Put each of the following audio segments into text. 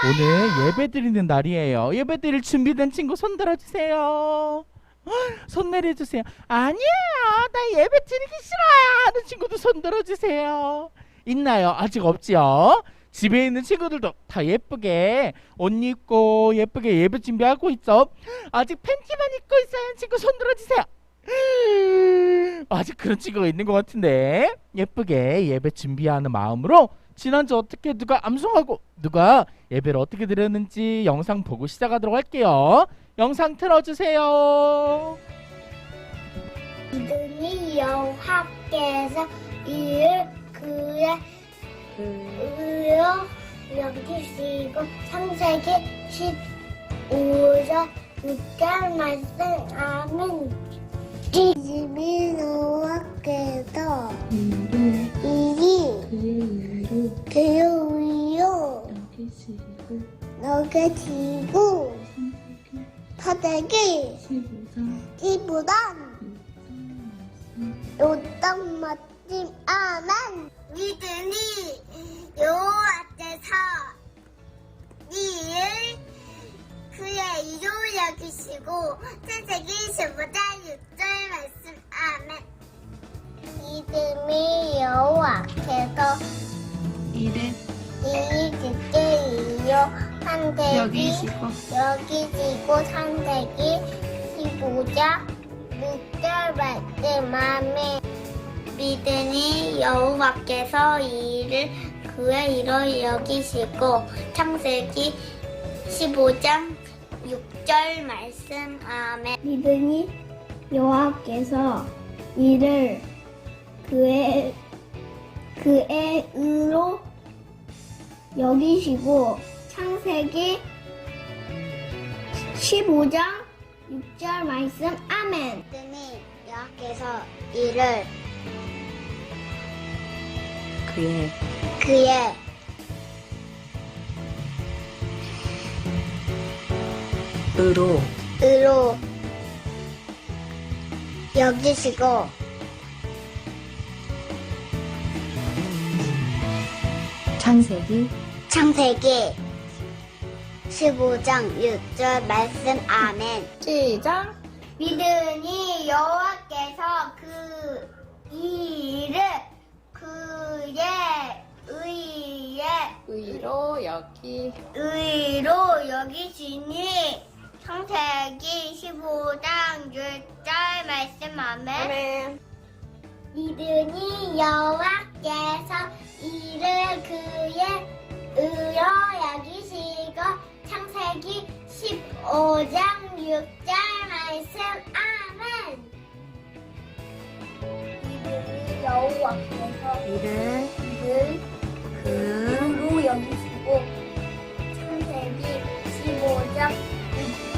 오늘 예배 드리는 날이에요. 예배 드릴 준비된 친구 손 들어주세요. 손 내려주세요. 아니에요, 나 예배 드리기 싫어요 하는 친구도 손 들어주세요. 있나요? 아직 없지요? 집에 있는 친구들도 다 예쁘게 옷 입고 예쁘게 예배 준비하고 있죠? 아직 팬티만 입고 있어야 하는 친구 손 들어주세요. 아직 그런 친구가 있는 것 같은데, 예쁘게 예배 준비하는 마음으로 지난주 어떻게 누가 암송하고 누가 예배를 어떻게 드렸는지 영상 보고 시작하도록 할게요. 영상 틀어주세요. 믿음이 여호와께서 이를 그의 의로 여기시고 창세기 15장 6절 말씀. 아멘. 믿음이 여호와께서 이를 그의 의로 여기시고 창세기 15장 6절 말씀. 아멘. 믿으니 여호와께서 이를 그의 이로 여기시고 창세기 15장 6절 말씀. 아멘. 믿음이 여호와께서 이를 그의 이로 여기시고 여기시고 창세기 15장 6절 말씀. 아멘. 믿으니 여호와께서 이를 그의 이로 여기시고 창세기 15장 6절 말씀. 아멘. 믿으니 여호와께서 이를 그의 의로 여기시고 창세기 15장 6절 말씀. 아멘. 믿으니 여호와께서 이를 그의 의로 여기시고 창세기 15장 6절 말씀. 아멘. 시작. 믿으니 여호와께서 그 일을 그의 의로 여기시니 창세기 15장 6절 말씀. 아멘. 믿으니 여호와께서 이를 그의 의로 여기시고 창세기 15장 6절 말씀. 아멘. 믿으니 여호와께서 이를 의로 여기시고 창세기 15장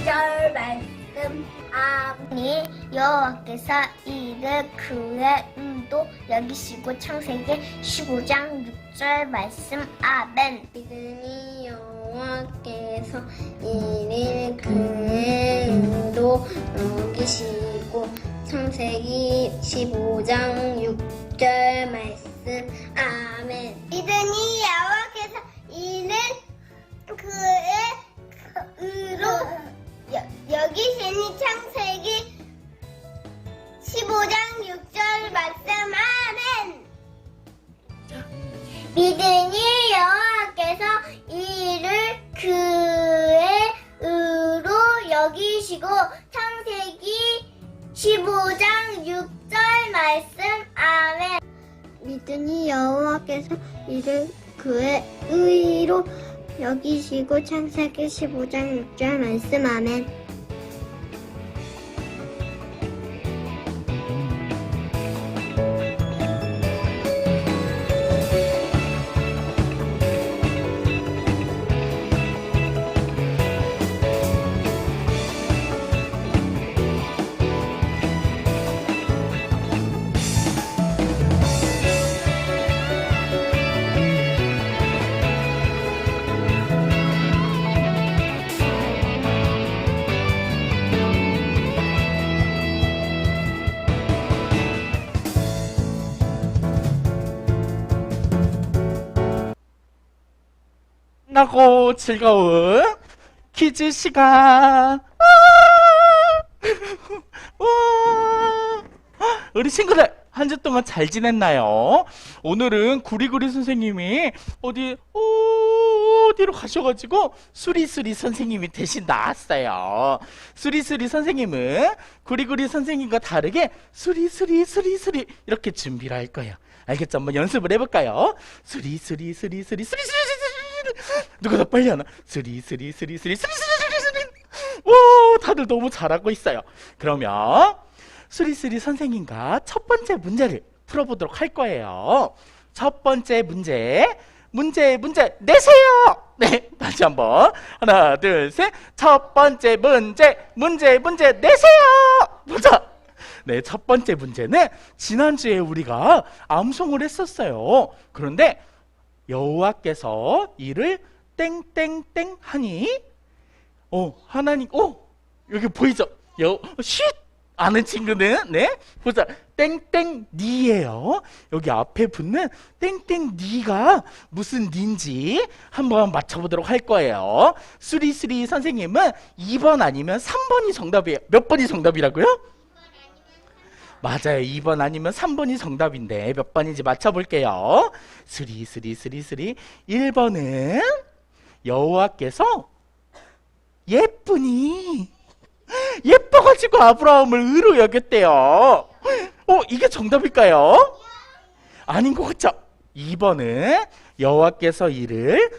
6절 말씀. 아멘. 여호와께서 이를 그의 의로 여기시고 창세기 15장 6절 말씀. 아멘. 믿으니 여호와께서 이를 그의 의로 여기시고 창세기 15장 6절 말씀. 아멘. 믿으니 여호와께서 이를 그의 의로 여기시니 창세기 15장 6절 말씀. 아멘. 믿으니 여호와께서 이를 그의 의로 여기시고 창세기 15장 6절 말씀. 아멘. 믿으니 여호와께서 이를 그의 의로 여기시고 창세기 15장 6절 말씀. 아멘. 신나고 즐거운 퀴즈 시간. 우리 친구들 한 주 동안 잘 지냈나요? 오늘은 구리구리 선생님이 어디로 가셔가지고 수리수리 선생님이 대신 나왔어요. 수리수리 선생님은 구리구리 선생님과 다르게 수리수리 이렇게 준비를 할 거예요. 알겠죠? 한번 연습을 해볼까요? 수리수리 누가 더 빨리 하나? 수리수리 오, 다들 너무 잘하고 있어요. 그러면 수리수리 선생님과 첫 번째 문제를 풀어보도록 할 거예요. 첫 번째 문제 내세요. 네, 다시 한번 하나 둘 셋. 첫 번째 문제 내세요. 보자. 네, 첫 번째 문제는 지난주에 우리가 암송을 했었어요. 그런데 여호와께서 이를 땡땡땡 하니 하나님 여기 보이죠? 쉿 아는 친구는 네 보자. 땡땡니예요. 여기 앞에 붙는 땡땡니가 무슨 니인지 한번 맞춰보도록 할 거예요. 수리수리 선생님은 2번 아니면 3번이 정답이에요. 몇 번이 정답이라고요? 맞아요. 2번 아니면 3번이 정답인데 몇 번인지 맞춰볼게요. 수리 1번은 여호와께서 예뻐가지고 아브라함을 의로 여겼대요. 이게 정답일까요? 아닌 것 같죠? 2번은 여호와께서 이를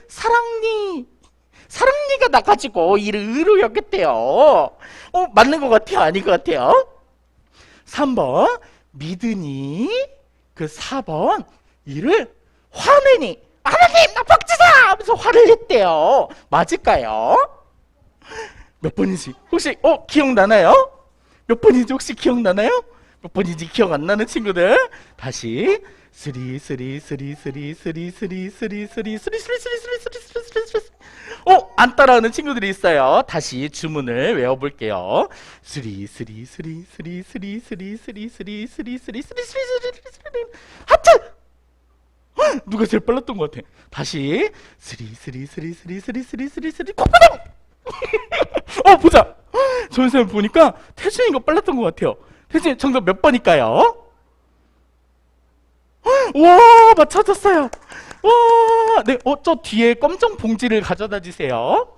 사랑니가 나가지고 이를 의로 여겼대요. 맞는 것 같아요? 아닌 것 같아요? 3번 믿으니 4번 이를 화내니 하나님 나 복지사 하면서 화를 냈대요. 맞을까요? 몇 번인지 혹시 기억나나요? 몇 번인지 혹시 기억나나요? 몇 번인지 기억 안 나는 친구들 다시 안 따라하는 친구들이 있어요. 다시 주문을 외워볼게요. 하트! 누가 제일 빨랐던 것 같아? 다시 콧구멍! 보자. 선생님 보니까 태준이가 빨랐던 것 같아요. 태준이 정답 몇 번일까요? 와, 맞춰졌어요. 와, 네, 저 뒤에 검정 봉지를 가져다 주세요.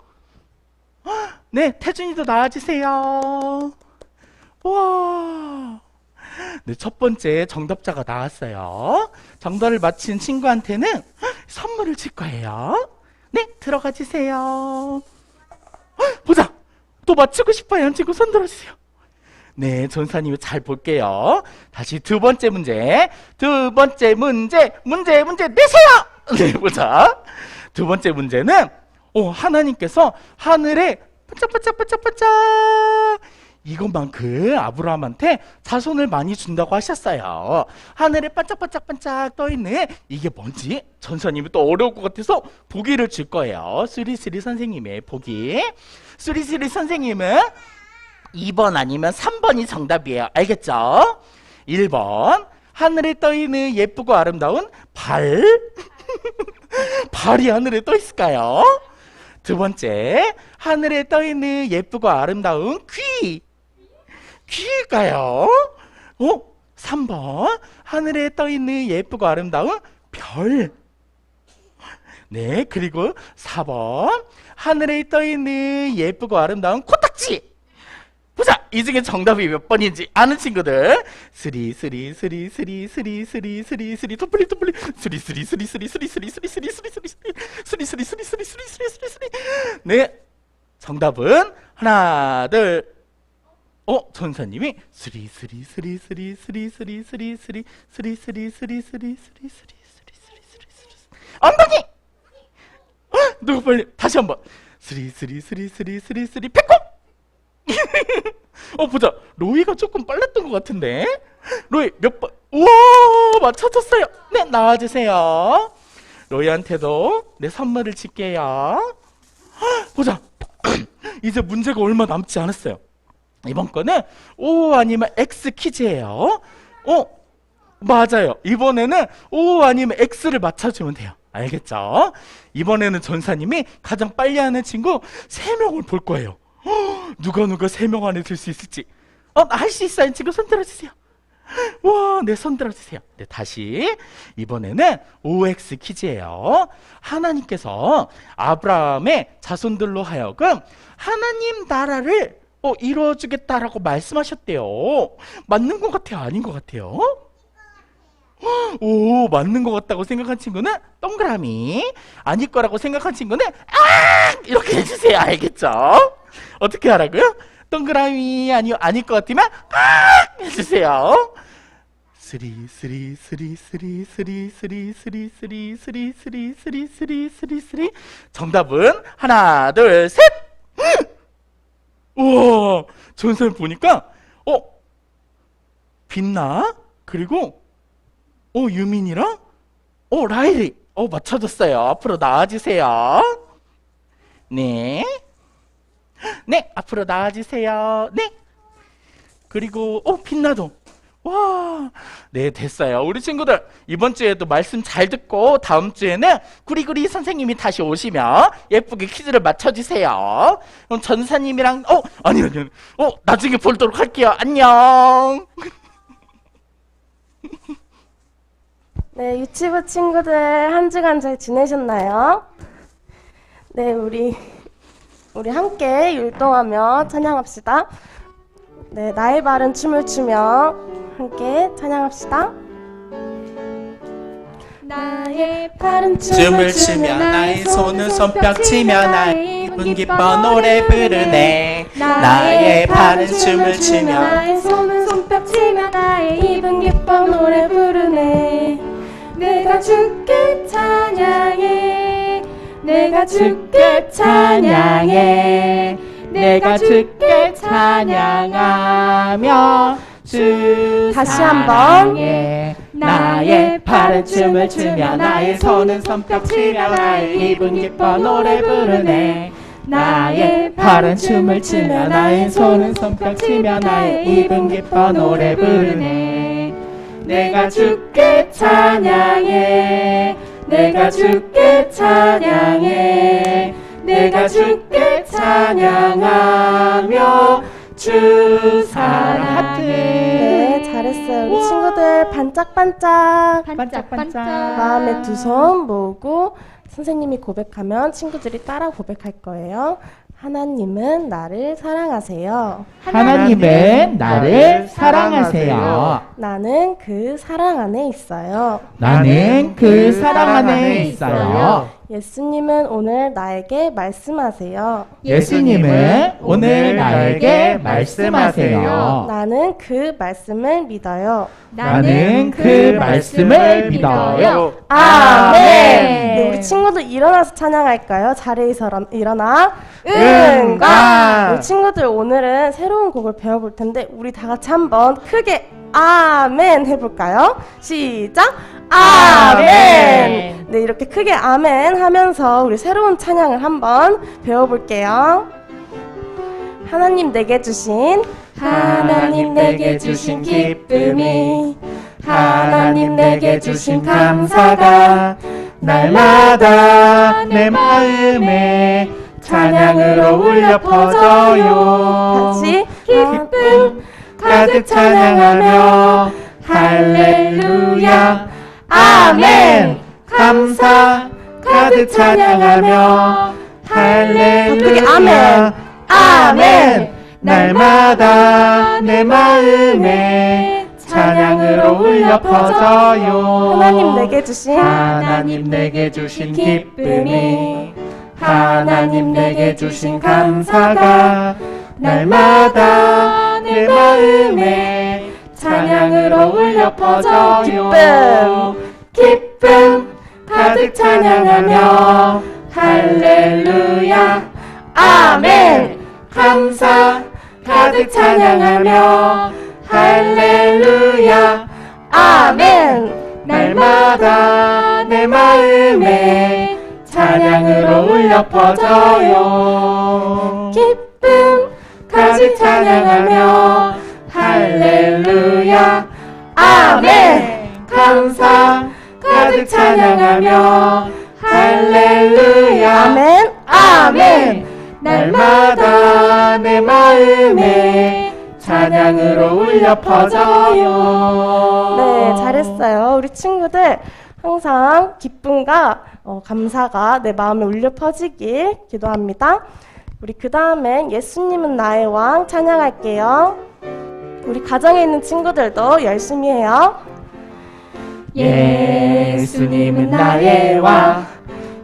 네, 태준이도 나와주세요. 와, 네, 첫 번째 정답자가 나왔어요. 정답을 맞힌 친구한테는 선물을 줄 거예요. 네, 들어가 주세요. 보자. 또 맞추고 싶어요. 한 친구 손 들어주세요. 네, 전사님 잘 볼게요. 다시 두 번째 문제 내세요. 네, 보자. 두 번째 문제는 하나님께서 하늘에 반짝반짝 이것만큼 아브라함한테 자손을 많이 준다고 하셨어요. 하늘에 반짝반짝 떠있는 이게 뭔지 전사님이 또 어려울 것 같아서 보기를 줄 거예요. 수리수리 선생님의 보기. 수리수리 선생님은 2번 아니면 3번이 정답이에요. 알겠죠? 1번 하늘에 떠있는 예쁘고 아름다운 발이 하늘에 떠있을까요? 두 번째 하늘에 떠있는 예쁘고 아름다운 귀일까요? 3번 하늘에 떠있는 예쁘고 아름다운 별. 네, 그리고 4번 하늘에 떠있는 예쁘고 아름다운 코딱지. 보자, 이 중에 정답이 몇 번인지 아는 친구들. 토플리 네, 정답은 하나 둘. 전사님이 엉덩이. 누구 빨리 다시 한번 패코. 보자. 로이가 조금 빨랐던 것 같은데. 로이 몇 번? 우와, 맞춰졌어요. 네, 나와주세요. 로이한테도 내 선물을 줄게요. 보자. 이제 문제가 얼마 남지 않았어요. 이번 거는 O 아니면 X 퀴즈예요. 맞아요. 이번에는 O 아니면 X를 맞춰주면 돼요. 알겠죠? 이번에는 전사님이 가장 빨리 하는 친구 3명을 볼 거예요. 누가 3명 안에 들 수 있을지. 할 수 있어요. 친구 손 들어주세요. 와, 네, 손 들어주세요. 네, 다시. 이번에는 OX 퀴즈예요. 하나님께서 아브라함의 자손들로 하여금 하나님 나라를 이루어주겠다라고 말씀하셨대요. 맞는 것 같아요? 아닌 것 같아요? 오, 맞는 것 같다고 생각한 친구는 동그라미, 아닐 거라고 생각한 친구는 이렇게 해주세요. 알겠죠? 어떻게 하라고요? 동그라미 아닐 것 같으면 해주세요. 3 정답은 하나, 둘, 셋. 우와, 전설 보니까 빛나, 그리고 유민이랑 라일이 맞춰줬어요. 앞으로 나와주세요. 네, 앞으로 나와주세요. 네, 그리고 빛나도. 와, 네, 됐어요. 우리 친구들 이번 주에도 말씀 잘 듣고 다음 주에는 구리구리 선생님이 다시 오시면 예쁘게 퀴즈를 맞춰주세요. 그럼 전사님이랑 아니 나중에 보도록 할게요. 안녕. 네, 유치부 친구들 한 주간 잘 지내셨나요? 네, 우리 함께 율동하며 찬양합시다. 네, 나의 바른 춤을 추며 함께 찬양합시다. 나의 바른 춤을 추며 나의 손은 손뼉 치며 나의 입은 기뻐 노래 부르네. 나의 바른 춤을 추며 나의 손은 손뼉 치며 나의 입은 기뻐 노래 부르네. 내가 주께 찬양해, 내가 주께 찬양해, 내가 주께 찬양하며 주 다시 한번. 사랑해. 나의 바른 춤을 추며 나의 손은 손뼉 치며 나의 입은 기뻐 노래 부르네. 나의 바른 춤을 추며 나의 손은 손뼉 치며 나의 입은 기뻐 노래 부르네. 내가 주께 찬양해, 내가 주께 찬양해, 내가 주께 찬양하며 주 사랑해. 네, 잘했어요. 우리 친구들 반짝반짝 마음에 두 손 모으고 선생님이 고백하면 친구들이 따라 고백할 거예요. 하나님은 나를 사랑하세요. 하나님은 나를 사랑하세요. 나는 그 사랑 안에 있어요. 나는 그 사랑 안에 있어요. 예수님은 오늘 나에게 말씀하세요. 예수님은 오늘 나에게 말씀하세요. 나는 그 말씀을 믿어요. 나는 그 말씀을 믿어요. 아멘. 네, 우리 친구들 일어나서 찬양할까요? 자리에서 일어나. 응가. 우리 친구들 오늘은 새로운 곡을 배워볼 텐데 우리 다 같이 한번 크게 아멘 해볼까요? 시작. 아멘. 네, 이렇게 크게 아멘 하면서 우리 새로운 찬양을 한번 배워볼게요. 하나님 내게 주신 기쁨이, 하나님 내게 주신 감사가 날마다 내 마음에 찬양으로 울려 퍼져요. 같이 기쁨 가득 찬양하며 할렐루야 아멘. 감사 가득 찬양하며 할렐루야 아멘. 아멘. 날마다 내 마음에 찬양으로 울려 퍼져요. 하나님 내게 주신 하나님 내게 주신 기쁨이, 하나님 내게 주신 감사가 날마다 내 마음에 찬양으로 울려 퍼져요. 기쁨 가득 찬양하며 할렐루야 아멘. 감사 가득 찬양하며 할렐루야 아멘. 날마다 내 마음에 찬양으로 울려 퍼져요. 기쁨 가득 찬양하며 할렐루야 아멘. 감사 가득 찬양하며 할렐루야 아멘. 아멘. 날마다 내 마음에 찬양으로 울려 퍼져요. 네, 잘했어요. 우리 친구들 항상 기쁨과 감사가 내 마음에 울려 퍼지길 기도합니다. 우리 그 다음엔 예수님은 나의 왕 찬양할게요. 우리 가정에 있는 친구들도 열심히 해요. 예수님은 나의 왕,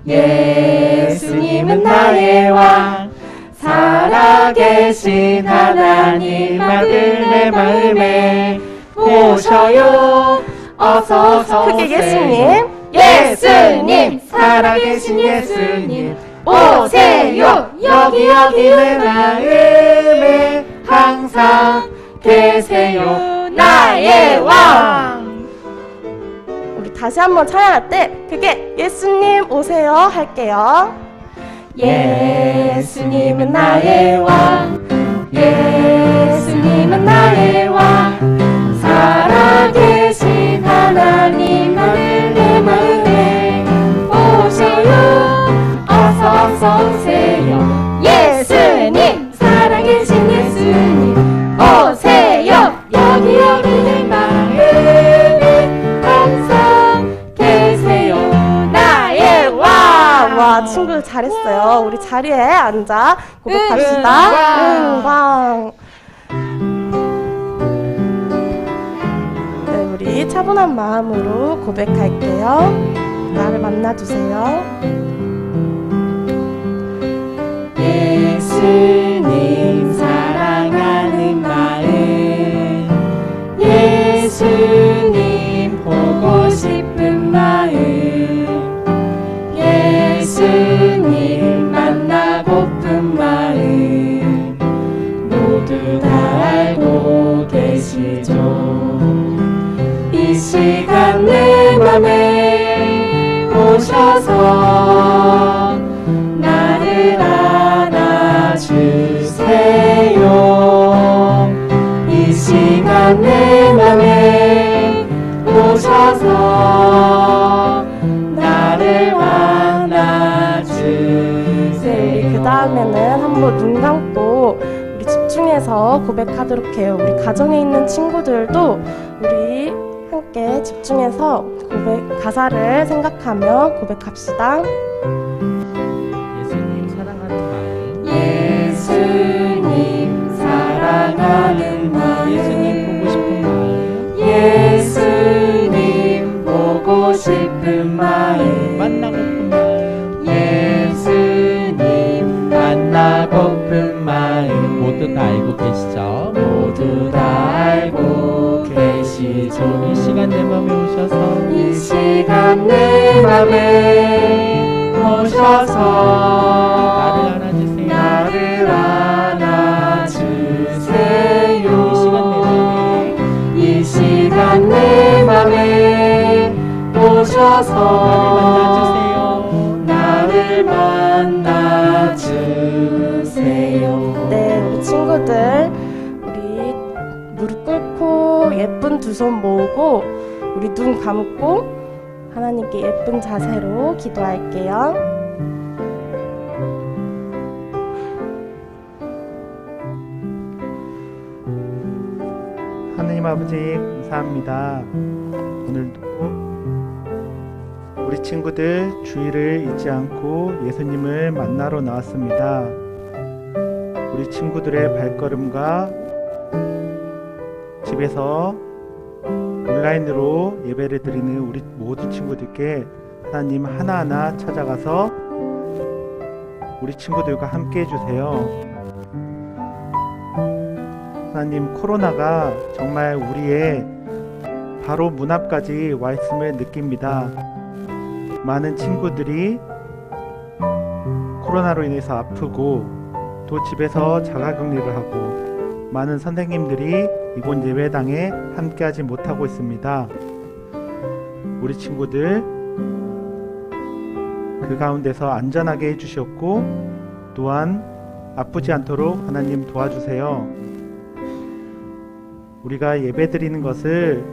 예수님은 나의 왕, 살아계신 하나님 아들 내 마음에 오셔요. 어서 어서 크게 오세요. 예수님, 예수님, 살아계신 예수님 오세요. 여기 여기 내 마음에 항상 계세요. 나의 왕. 우리 다시 한번 찬양할 때 크게 예수님 오세요 할게요. 예수님은 나의 왕, 예수님은 나의 왕, 살아계신 하나님 아들 내 마음에 오셔요. 어서 어서 오세요. 예수님, 살아계신 예수님 오세요. 여기 여기 내 마음에 항상 계세요. 나의 왕. 와, 친구들 잘했어요. 우리 자리에 앉아 고백합시다. 왕. 네, 우리 차분한 마음으로 고백할게요. 나를 만나주세요. 예수님 사랑하는 마음, 예수님 보고 싶은 마음, 예수님 만나고픈 마음 모두 다 알고 계시죠. 이 시간 내 맘에 오셔서 나를 안아주세요. 이 시간 내 맘에 오셔서 나를 만나주세요. 그 다음에는 한번 눈 감고 우리 집중해서 고백하도록 해요. 우리 가정에 있는 친구들도 우리 함께 집중해서 고백 가사를 생각하며 고백합시다. 예수님 사랑하는 마음, 예수님 사랑하는 마음, 예수님 보고 싶은 마음, 만나고픈 마음, 예수님 만나고픈 마음 모두 다 알고 계시죠? 모두 다 알고 계시죠. 이 시간 내 맘에 오셔서, 이 시간 내 맘에 오셔서 나를 안아주세요. 나를 안아주세요. 이 시간 내 맘에 오셔서 나를 만나주세요. 네, 우리 친구들 우리 무릎 꿇고 예쁜 두 손 모으고 우리 눈 감고 하나님께 예쁜 자세로 기도할게요. 하느님 아버지 감사합니다. 오늘도 우리 친구들 주일을 잊지 않고 예수님을 만나러 나왔습니다. 우리 친구들의 발걸음과 집에서 온라인으로 예배를 드리는 우리 모든 친구들께 하나님 하나하나 찾아가서 우리 친구들과 함께 해주세요. 하나님, 코로나가 정말 우리의 바로 문 앞까지 와 있음을 느낍니다. 많은 친구들이 코로나로 인해서 아프고 또 집에서 자가격리를 하고 많은 선생님들이 이곳 예배당에 함께하지 못하고 있습니다. 우리 친구들 그 가운데서 안전하게 해주셨고 또한 아프지 않도록 하나님 도와주세요. 우리가 예배 드리는 것을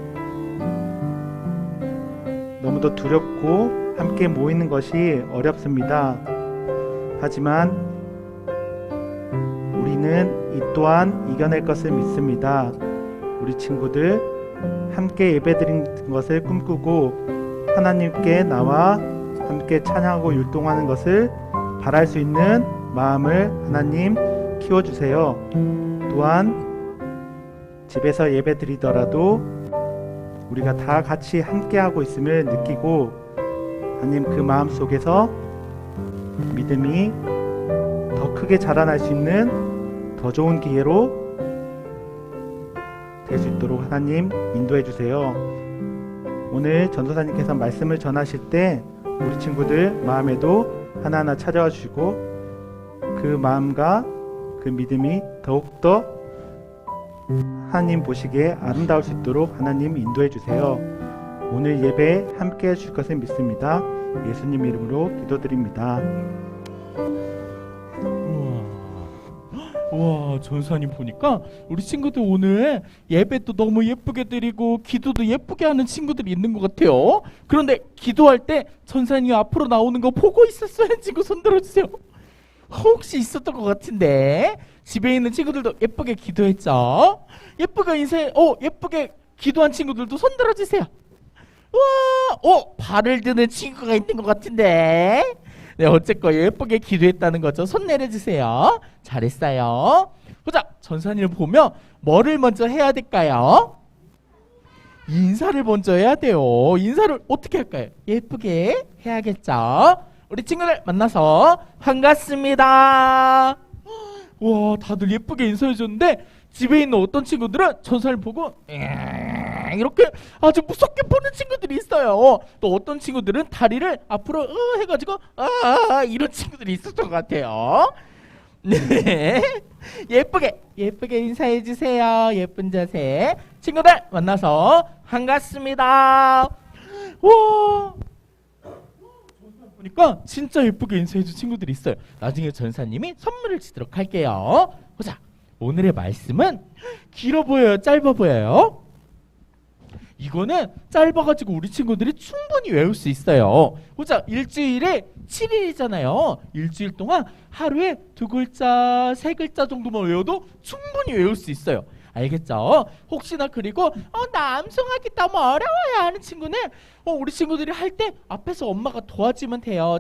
너무 너무도 두렵고 함께 모이는 것이 어렵습니다. 하지만 우리는 이 또한 이겨낼 것을 믿습니다. 우리 친구들 함께 예배드리는 것을 꿈꾸고 하나님께 나와 함께 찬양하고 율동하는 것을 바랄 수 있는 마음을 하나님 키워주세요. 또한 집에서 예배드리더라도 우리가 다 같이 함께하고 있음을 느끼고 하나님 그 마음 속에서 믿음이 더 크게 자라날 수 있는 더 좋은 기회로 될 수 있도록 하나님 인도해 주세요. 오늘 전도사님께서 말씀을 전하실 때 우리 친구들 마음에도 하나하나 찾아와 주시고 그 마음과 그 믿음이 더욱더 하나님 보시기에 아름다울 수 있도록 하나님 인도해 주세요. 오늘 예배에 함께 해주실 것을 믿습니다. 예수님 이름으로 기도드립니다. 우와, 전사님 보니까 우리 친구들 오늘 예배도 너무 예쁘게 드리고 기도도 예쁘게 하는 친구들이 있는 것 같아요. 그런데 기도할 때 전사님 앞으로 나오는 거 보고 있었어요? 친구 손 들어주세요. 혹시 있었던 것 같은데 집에 있는 친구들도 예쁘게 기도했죠? 예쁘게 예쁘게 기도한 친구들도 손 들어주세요. 우와, 발을 드는 친구가 있는 것 같은데. 네, 어쨌건 예쁘게 기도했다는 거죠. 손 내려주세요. 잘했어요. 보자, 전사님을 보면 뭐를 먼저 해야 될까요? 인사를 먼저 해야 돼요. 인사를 어떻게 할까요? 예쁘게 해야겠죠. 우리 친구들 만나서 반갑습니다. 와, 다들 예쁘게 인사해 줬는데 집에 있는 어떤 친구들은 전사를 보고 이렇게 아주 무섭게 보는 친구들이 있어요. 또 어떤 친구들은 다리를 앞으로 해가지고 이런 친구들이 있었던 것 같아요. 네, 예쁘게 인사해 주세요. 예쁜 자세. 친구들 만나서 반갑습니다. 와, 보니까 진짜 예쁘게 인사해 준 친구들이 있어요. 나중에 전사님이 선물을 주도록 할게요. 보자, 오늘의 말씀은 길어 보여요, 짧아 보여요? 이거는 짧아가지고 우리 친구들이 충분히 외울 수 있어요. 보자, 일주일에 7일이잖아요. 일주일 동안 하루에 2글자, 3글자 정도만 외워도 충분히 외울 수 있어요. 알겠죠? 혹시나 그리고 나 암송하기 너무 어려워요 하는 친구는 우리 친구들이 할 때 앞에서 엄마가 도와주면 돼요.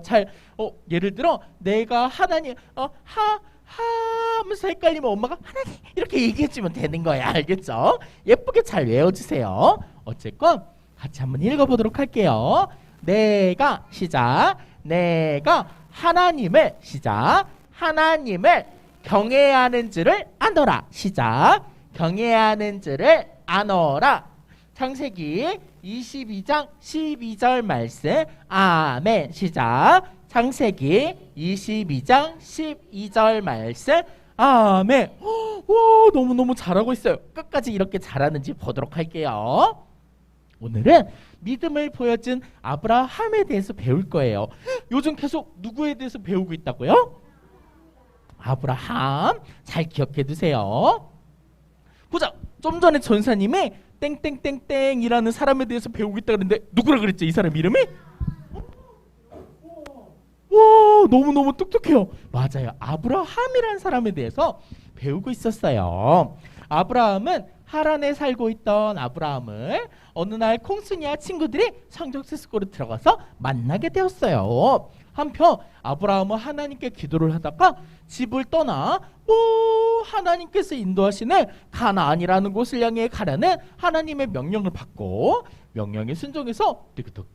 예를 들어 내가 하나님 하면서 헷갈리면 엄마가 하나님 이렇게 얘기해주면 되는 거야. 알겠죠? 예쁘게 잘 외워주세요. 어쨌건 같이 한번 읽어보도록 할게요. 내가 시작. 내가 하나님을 시작. 하나님을 경외하는 줄을 아노라. 시작. 경외하는 줄을 아노라. 창세기 22장 12절 말씀. 아멘. 시작. 창세기 22장 12절 말씀. 아멘. 와, 너무너무 잘하고 있어요. 끝까지 이렇게 잘하는지 보도록 할게요. 오늘은 믿음을 보여준 아브라함에 대해서 배울 거예요. 요즘 계속 누구에 대해서 배우고 있다고요? 아브라함. 잘 기억해 두세요. 보자, 좀 전에 전사님이 땡땡땡땡이라는 사람에 대해서 배우고 있다 그랬는데 누구라 그랬죠? 이 사람 이름이? 와, 너무너무 똑똑해요. 맞아요. 아브라함이라는 사람에 대해서 배우고 있었어요. 아브라함은 하란에 살고 있던 아브라함을 어느 날 콩순이와 친구들이 성적세스코로 들어가서 만나게 되었어요. 한편 아브라함은 하나님께 기도를 하다가 집을 떠나 하나님께서 인도하시는 가나안이라는 곳을 향해 가라는 하나님의 명령을 받고 명령에 순종해서 뜨그덕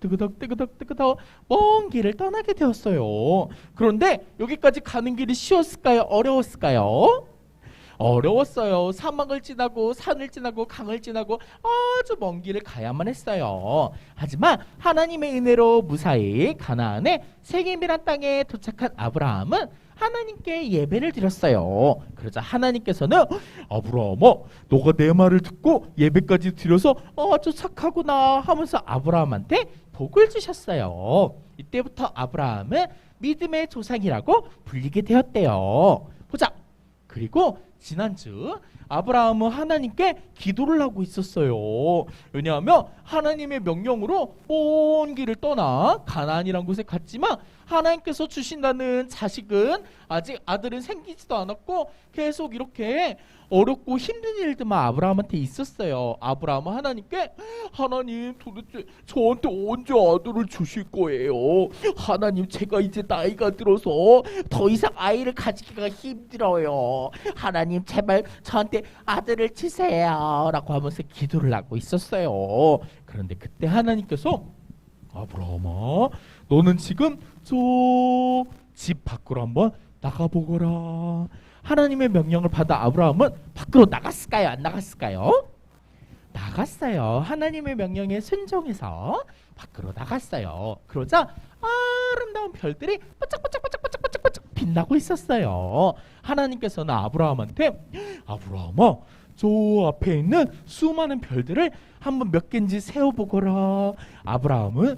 먼 길을 떠나게 되었어요. 그런데 여기까지 가는 길이 쉬웠을까요? 어려웠을까요? 어려웠어요. 사막을 지나고 산을 지나고 강을 지나고 아주 먼 길을 가야만 했어요. 하지만 하나님의 은혜로 무사히 가나안의 생임이란 땅에 도착한 아브라함은 하나님께 예배를 드렸어요. 그러자 하나님께서는 아브라함아, 너가 내 말을 듣고 예배까지 드려서 아주 착하구나 하면서 아브라함한테 복을 주셨어요. 이때부터 아브라함은 믿음의 조상이라고 불리게 되었대요. 보자. 그리고 지난주 아브라함은 하나님께 기도를 하고 있었어요. 왜냐하면 하나님의 명령으로 먼 길을 떠나 가나안이라는 곳에 갔지만 하나님께서 주신다는 자식은 아직 아들은 생기지도 않았고 계속 이렇게 어렵고 힘든 일들만 아브라함한테 있었어요. 아브라함은 하나님께 하나님 도대체 저한테 언제 아들을 주실 거예요? 하나님 제가 이제 나이가 들어서 더 이상 아이를 가지기가 힘들어요. 하나님 제발 저한테 아들을 주세요 라고 하면서 기도를 하고 있었어요. 그런데 그때 하나님께서 아브라함아 너는 지금 저 집 밖으로 한번 나가보거라. 하나님의 명령을 받아 아브라함은 밖으로 나갔을까요? 안 나갔을까요? 나갔어요. 하나님의 명령에 순종해서 밖으로 나갔어요. 그러자 아름다운 별들이 반짝반짝반짝반짝반짝 빛나고 있었어요. 하나님께서는 아브라함한테 아브라함아 저 앞에 있는 수많은 별들을 한번 몇 개인지 세어보거라. 아브라함은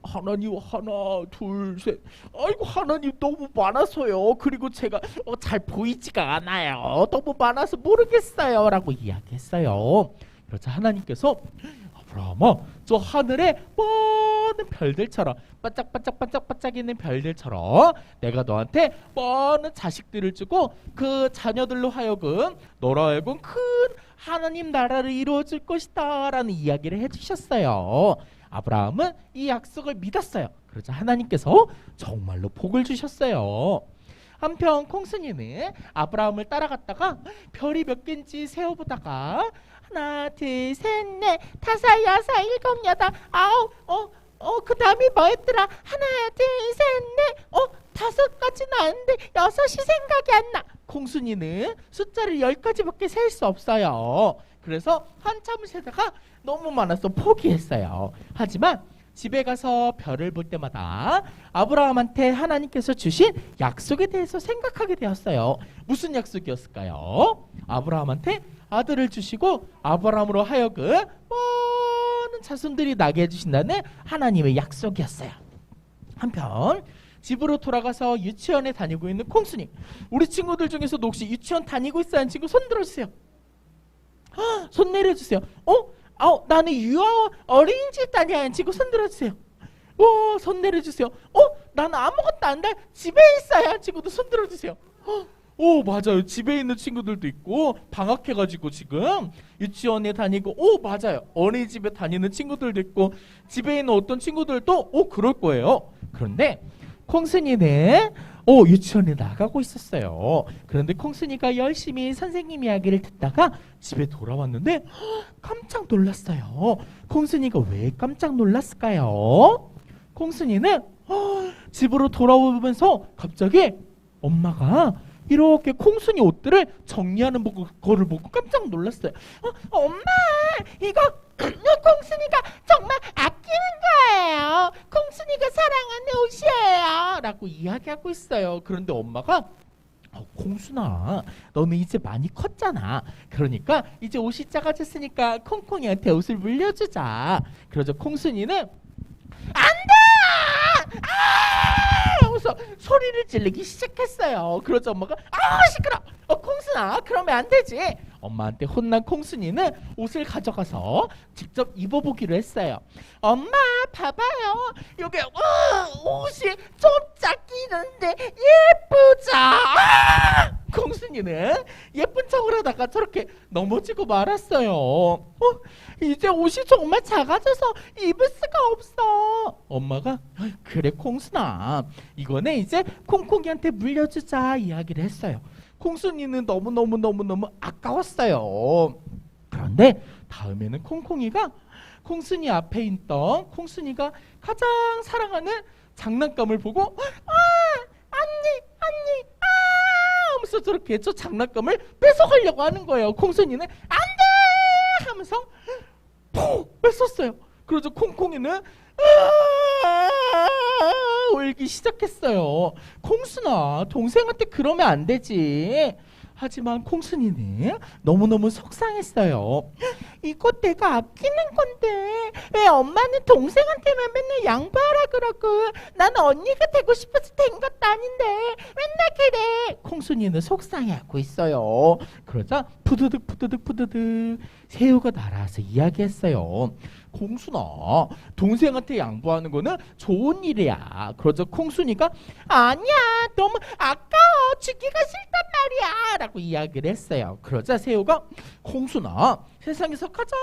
하나님 하나 둘 셋 아이고 하나님 너무 많아서요. 그리고 제가 잘 보이지가 않아요. 너무 많아서 모르겠어요 라고 이야기했어요. 그러자 하나님께서 아브라함아 저 하늘에 많은 별들처럼 반짝반짝반짝반짝 있는 별들처럼 내가 너한테 많은 자식들을 주고 그 자녀들로 하여금 너로 하여금 큰 하나님 나라를 이루어줄 것이다 라는 이야기를 해주셨어요. 아브라함은 이 약속을 믿었어요. 그러자 하나님께서 정말로 복을 주셨어요. 한편 콩순이는 아브라함을 따라갔다가 별이 몇 개인지 세어보다가 하나 둘 셋 넷 다섯 여섯 일곱 여덟 아홉 그 다음이 뭐였더라? 하나 둘 셋 넷 다섯까지 나왔는데 여섯이 생각이 안 나. 콩순이는 숫자를 10가지밖에 셀 수 없어요. 그래서 한참을 세다가 너무 많아서 포기했어요. 하지만 집에 가서 별을 볼 때마다 아브라함한테 하나님께서 주신 약속에 대해서 생각하게 되었어요. 무슨 약속이었을까요? 아브라함한테 아들을 주시고 아브라함으로 하여금 많은 자손들이 나게 해주신다는 하나님의 약속이었어요. 한편 집으로 돌아가서 유치원에 다니고 있는 콩순이. 우리 친구들 중에서도 혹시 유치원 다니고 있어야 하는 친구 손 들어주세요. 손 내려주세요. 나는 유아원 어린이집 다녀야 하는 친구 손 들어주세요. 손 내려주세요. 나는 아무것도 안 돼. 집에 있어야 하는 친구도 손 들어주세요. 맞아요. 집에 있는 친구들도 있고 방학해가지고 지금 유치원에 다니고 맞아요. 어린이집에 다니는 친구들도 있고 집에 있는 어떤 친구들도 그럴 거예요. 그런데 콩순이는 유치원에 나가고 있었어요. 그런데 콩순이가 열심히 선생님 이야기를 듣다가 집에 돌아왔는데 깜짝 놀랐어요. 콩순이가 왜 깜짝 놀랐을까요? 콩순이는 집으로 돌아오면서 갑자기 엄마가 이렇게 콩순이 옷들을 정리하는 거를 보고 깜짝 놀랐어요. 엄마 이거 콩순이가 정말 아끼는 거예요. 콩순이가 사랑하는 옷이에요 라고 이야기하고 있어요. 그런데 엄마가 콩순아 너는 이제 많이 컸잖아. 그러니까 이제 옷이 작아졌으니까 콩콩이한테 옷을 물려주자. 그러자 콩순이는 안돼! 하면서 소리를 지르기 시작했어요. 그러자 엄마가 시끄러! 콩순아 그러면 안 되지. 엄마한테 혼난 콩순이는 옷을 가져가서 직접 입어보기로 했어요. 엄마 봐봐요. 여기 옷이 좀 작기는데 예쁘죠? 콩순이는 예쁜 척을 하다가 저렇게 넘어지고 말았어요. 이제 옷이 정말 작아져서 입을 수가 없어. 엄마가 그래 콩순아 이거는 이제 콩콩이한테 물려주자 이야기를 했어요. 콩순이는 너무너무 아까웠어요. 그런데 다음에는 콩콩이가 콩순이 앞에 있던 콩순이가 가장 사랑하는 장난감을 보고 언니 하면서 저렇게 저 장난감을 뺏어가려고 하는 거예요. 콩순이는 안돼 하면서 푹 뺏었어요. 그러자 콩콩이는 울기 시작했어요. 콩순아 동생한테 그러면 안 되지. 하지만 콩순이는 너무너무 속상했어요. 이거 내가 아끼는 건데 왜 엄마는 동생한테만 맨날 양보하라 그러고 나는 언니가 되고 싶어서 된 것도 아닌데 맨날 그래? 콩순이는 속상해하고 있어요. 그러자 푸드득 푸드득 푸드득 새우가 날아와서 이야기했어요. 콩순아, 동생한테 양보하는 거는 좋은 일이야. 그러자 콩순이가 아니야, 너무 아까워, 주기가 싫단 말이야 라고 이야기를 했어요. 그러자 새우가 콩순아, 세상에서 가장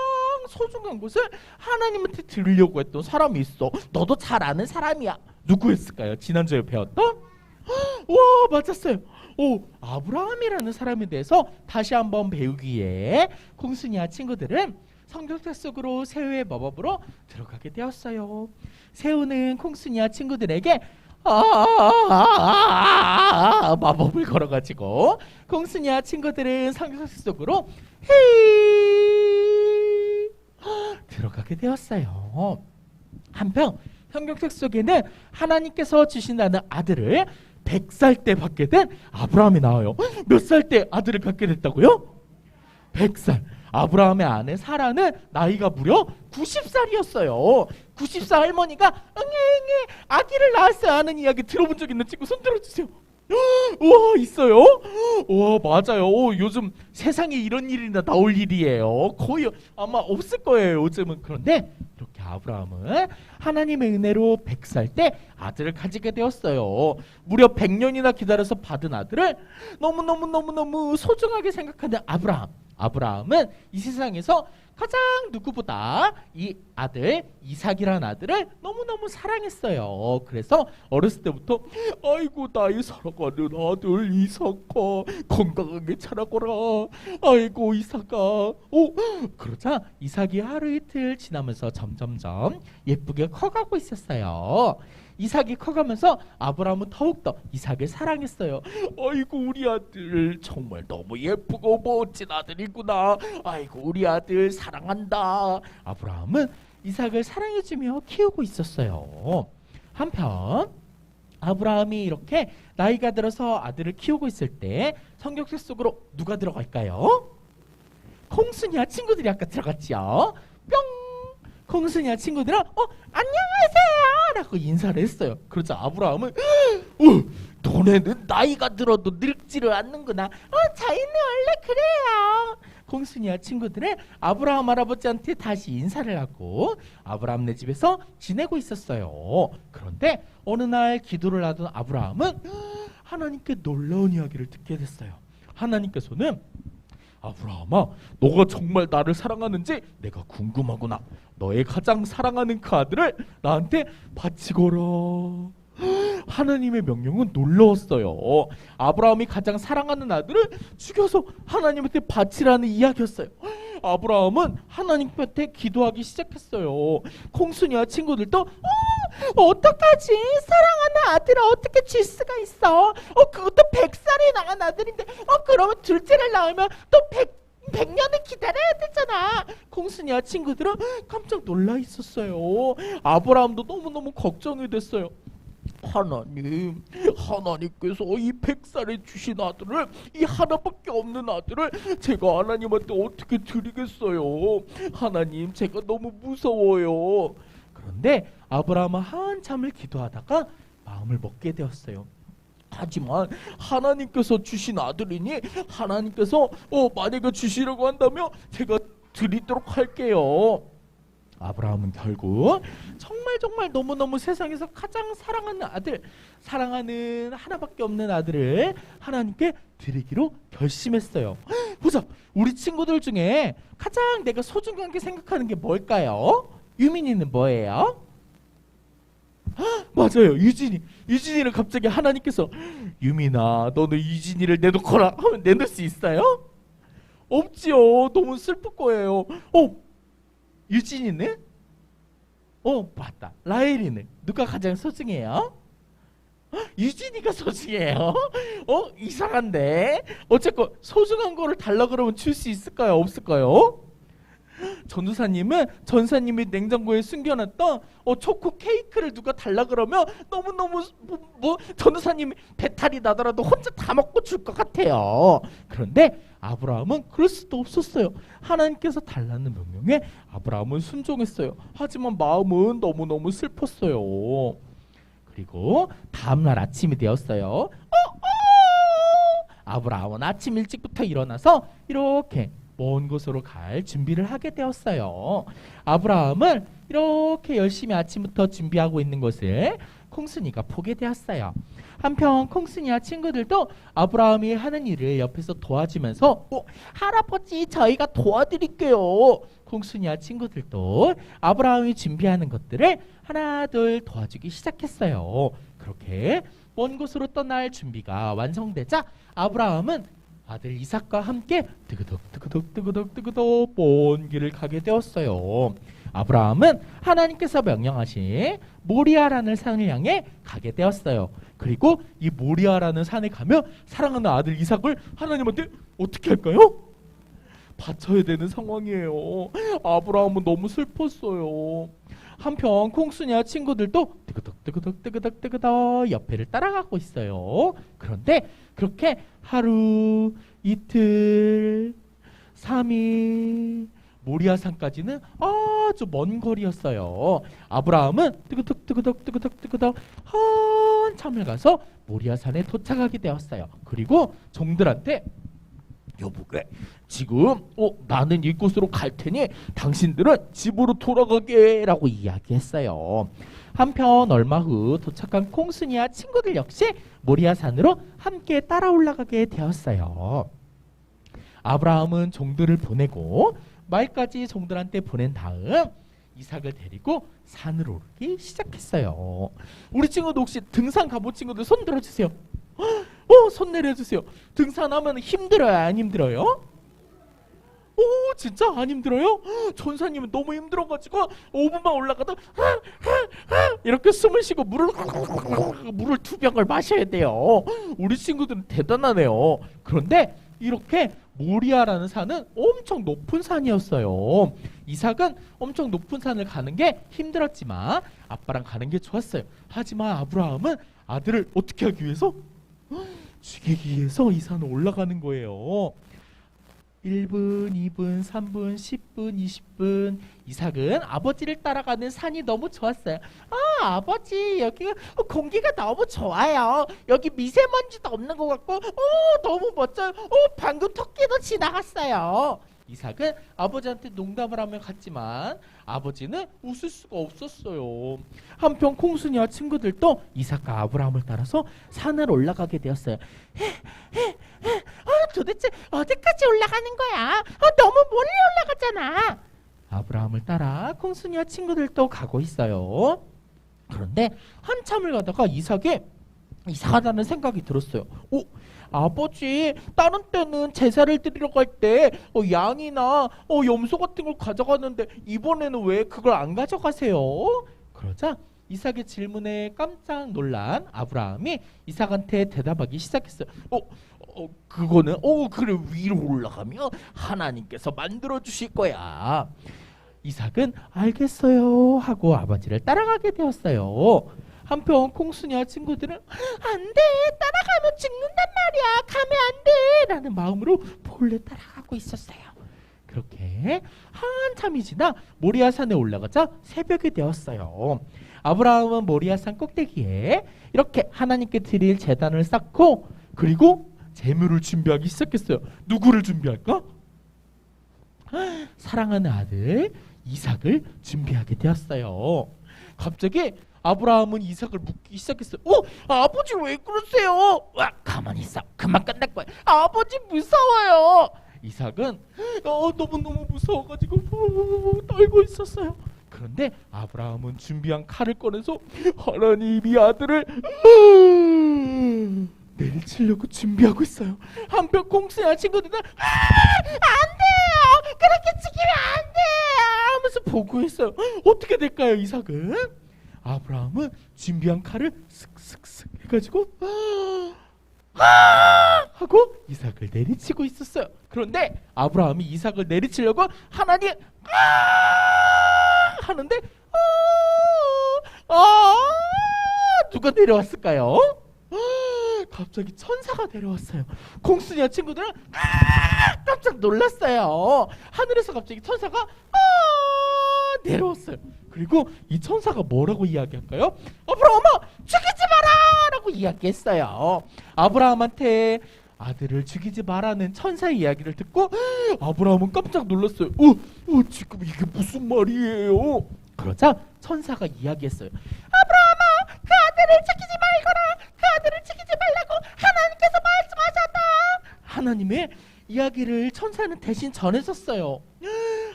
소중한 것을 하나님한테 드리려고 했던 사람이 있어. 너도 잘 아는 사람이야. 누구였을까요? 지난주에 배웠던? 와, 맞았어요. 오, 아브라함이라는 사람에 대해서 다시 한번 배우기에 콩순이와 친구들은 성경책 속으로 새우의 마법으로 들어가게 되었어요. 새우는 콩순이와 친구들에게 마법을 걸어가지고 콩순이와 친구들은 성경책 속으로 들어가게 되었어요. 한편 성경책 속에는 하나님께서 주신다는 아들을 100살 때 받게 된 아브라함이 나와요. 몇 살 때 아들을 갖게 됐다고요? 100살. 아브라함의 아내 사라는 나이가 무려 90살이었어요. 90살 할머니가 응애 아기를 낳았어요 하는 이야기 들어본 적 있는 친구 손 들어주세요. 우와, 있어요? 우와, 맞아요. 요즘 세상에 이런 일이나 나올 일이에요. 거의 아마 없을 거예요, 요즘은. 그런데 이렇게 아브라함은 하나님의 은혜로 100살 때 아들을 가지게 되었어요. 무려 100년이나 기다려서 받은 아들을 너무너무 소중하게 생각하는 아브라함은 이 세상에서 가장 누구보다 이 아들 이삭이라는 아들을 너무너무 사랑했어요. 그래서 어렸을 때부터 아이고 나의 사랑하는 아들 이삭아 건강하게 자라거라. 아이고 이삭아. 그러자 이삭이 하루 이틀 지나면서 점점점 예쁘게 커가고 있었어요. 이삭이 커가면서 아브라함은 더욱더 이삭을 사랑했어요. 아이고 우리 아들 정말 너무 예쁘고 멋진 아들이구나. 아이고 우리 아들 사랑한다. 아브라함은 이삭을 사랑해주며 키우고 있었어요. 한편 아브라함이 이렇게 나이가 들어서 아들을 키우고 있을 때 성경책 속으로 누가 들어갈까요? 콩순이와 친구들이 아까 들어갔지요. 뿅! 콩순이와 친구들은 안녕하세요 라고 인사를 했어요. 그러자 아브라함은 너네는 나이가 들어도 늙지를 않는구나. 저희는 원래 그래요. 콩순이와 친구들은 아브라함 할아버지한테 다시 인사를 하고 아브라함네 집에서 지내고 있었어요. 그런데 어느 날 기도를 하던 아브라함은 하나님께 놀라운 이야기를 듣게 됐어요. 하나님께서는 아브라함아, 너가 정말 나를 사랑하는지 내가 궁금하구나. 너의 가장 사랑하는 그 아들을 나한테 바치거라. 하나님의 명령은 놀라웠어요. 아브라함이 가장 사랑하는 아들을 죽여서 하나님한테 바치라는 이야기였어요. 아브라함은 하나님한테 기도하기 시작했어요. 콩순이와 친구들도 어떡하지? 사랑하는 아들을 어떻게 줄 수가 있어? 그것도 100살이 나간 아들인데 그러면 둘째를 낳으면 또 100년을 기다려야 되잖아. 콩순이와 친구들은 깜짝 놀라 있었어요. 아브라함도 너무너무 걱정이 됐어요. 하나님께서 이 100살에 주신 아들을, 이 하나밖에 없는 아들을 제가 하나님한테 어떻게 드리겠어요? 하나님, 제가 너무 무서워요. 그런데 아브라함은 한참을 기도하다가 마음을 먹게 되었어요. 하지만 하나님께서 주신 아들이니 하나님께서 만약에 주시려고 한다면 제가 드리도록 할게요. 아브라함은 결국 정말 너무너무 세상에서 가장 사랑하는 아들, 사랑하는 하나밖에 없는 아들을 하나님께 드리기로 결심했어요. 보자, 우리 친구들 중에 가장 내가 소중하게 생각하는 게 뭘까요? 유민이는 뭐예요? 맞아요, 유진이를 갑자기 하나님께서 유민아, 너는 유진이를 내놓거라 하면 내놓을 수 있어요? 없지요. 너무 슬플 거예요. 유진이는? 맞다. 라헬이는? 누가 가장 소중해요? 유진이가 소중해요? 이상한데? 어쨌건 소중한 거를 달라 그러면 줄 수 있을까요? 없을까요? 전사님이 냉장고에 숨겨놨던 초코 케이크를 누가 달라 그러면 너무너무 전도사님이 배탈이 나더라도 혼자 다 먹고 줄 것 같아요. 그런데 아브라함은 그럴 수도 없었어요. 하나님께서 달라는 명령에 아브라함은 순종했어요. 하지만 마음은 너무너무 슬펐어요. 그리고 다음날 아침이 되었어요. 아브라함은 아침 일찍부터 일어나서 이렇게 먼 곳으로 갈 준비를 하게 되었어요. 아브라함은 이렇게 열심히 아침부터 준비하고 있는 것을 콩순이가 보게 되었어요. 한편 콩순이와 친구들도 아브라함이 하는 일을 옆에서 도와주면서 할아버지 저희가 도와드릴게요. 콩순이와 친구들도 아브라함이 준비하는 것들을 하나 둘 도와주기 시작했어요. 그렇게 먼 곳으로 떠날 준비가 완성되자 아브라함은 아들 이삭과 함께 뜨그덕 먼 길을 가게 되었어요. 아브라함은 하나님께서 명령하신 모리아라는 산을 향해 가게 되었어요. 그리고 이 모리아라는 산에 가면 사랑하는 아들 이삭을 하나님한테 어떻게 할까요? 바쳐야 되는 상황이에요. 아브라함은 너무 슬펐어요. 한편 콩순이와 친구들도 뜨그덕 옆에를 따라가고 있어요. 그런데 그렇게 하루, 이틀, 3일 모리아산까지는 아주 먼 거리였어요. 아브라함은 뜨그덕 한참을 가서 모리아산에 도착하게 되었어요. 그리고 종들한테 여보게 지금 나는 이곳으로 갈 테니 당신들은 집으로 돌아가게 라고 이야기했어요. 한편 얼마 후 도착한 콩순이와 친구들 역시 모리아산으로 함께 따라 올라가게 되었어요. 아브라함은 종들을 보내고 말까지 종들한테 보낸 다음 이삭을 데리고 산을 오르기 시작했어요. 우리 친구도 혹시 등산 가본 친구들 손 들어주세요. 손 내려주세요. 등산하면 힘들어요? 안 힘들어요? 진짜 안 힘들어요? 전사님은 너무 힘들어가지고 5분만 올라가다 이렇게 숨을 쉬고 물을 2병을 마셔야 돼요. 우리 친구들은 대단하네요. 그런데 이렇게 모리아라는 산은 엄청 높은 산이었어요. 이삭은 엄청 높은 산을 가는 게 힘들었지만 아빠랑 가는 게 좋았어요. 하지만 아브라함은 아들을 어떻게 하기 위해서? 죽이기 위해서 이 산을 올라가는 거예요. 1분, 2분, 3분, 10분, 20분. 이삭은 아버지를 따라가는 산이 너무 좋았어요. 아버지 여기 공기가 너무 좋아요. 여기 미세먼지도 없는 것 같고 너무 멋져요. 방금 토끼도 지나갔어요. 이삭은 아버지한테 농담을 하며 갔지만 아버지는 웃을 수가 없었어요. 한편 콩순이와 친구들도 이삭과 아브라함을 따라서 산을 올라가게 되었어요. 도대체 어디까지 올라가는 거야? 너무 멀리 올라가잖아. 아브라함을 따라 콩순이와 친구들도 가고 있어요. 그런데 한참을 가다가 이삭이 이상하다는 생각이 들었어요. 아버지 다른 때는 제사를 드리러 갈 때 양이나 염소 같은 걸 가져가는데 이번에는 왜 그걸 안 가져가세요? 그러자 이삭의 질문에 깜짝 놀란 아브라함이 이삭한테 대답하기 시작했어요. 그거는 그래 위로 올라가면 하나님께서 만들어 주실 거야. 이삭은 알겠어요 하고 아버지를 따라가게 되었어요. 한편 콩순이와 친구들은 안돼 따라가면 죽는단 말이야 가면 안돼 라는 마음으로 몰래 따라가고 있었어요. 그렇게 한참이 지나 모리아산에 올라가자 새벽이 되었어요. 아브라함은 모리아산 꼭대기에 이렇게 하나님께 드릴 제단을 쌓고 그리고 제물을 준비하기 시작했어요. 누구를 준비할까? 사랑하는 아들 이삭을 준비하게 되었어요. 갑자기 아브라함은 이삭을 묻기 시작했어요. 아버지 왜 그러세요? 가만히 있어. 금방 끝날 거야. 아버지 무서워요. 이삭은 너무너무 무서워가지고 떨고 있었어요. 그런데 아브라함은 준비한 칼을 꺼내서 하나님 이 아들을 내리치려고 준비하고 있어요. 한편 콩순이와 친구들은 안 돼요. 그렇게 죽이면 안 돼요 하면서 보고 있어요. 어떻게 될까요 이삭은? 아브라함은 준비한 칼을 슥슥슥 해가지고 하고 이삭을 내리치고 있었어요. 그런데 아브라함이 이삭을 내리치려고 하나님 하는데 누가 내려왔을까요? 갑자기 천사가 내려왔어요. 콩순이와 친구들은 깜짝 놀랐어요. 하늘에서 갑자기 천사가 내려왔어요. 그리고 이 천사가 뭐라고 이야기할까요? 아브라함아 죽이지 마라 라고 이야기했어요. 아브라함한테 아들을 죽이지 말라는 천사의 이야기를 듣고 아브라함은 깜짝 놀랐어요. 지금 이게 무슨 말이에요? 그러자 천사가 이야기했어요. 아브라함아, 그 아들을 죽이지 말거라. 그 아들을 죽이지 말라고 하나님께서 말씀하셨다. 하나님의 이야기를 천사는 대신 전해줬어요.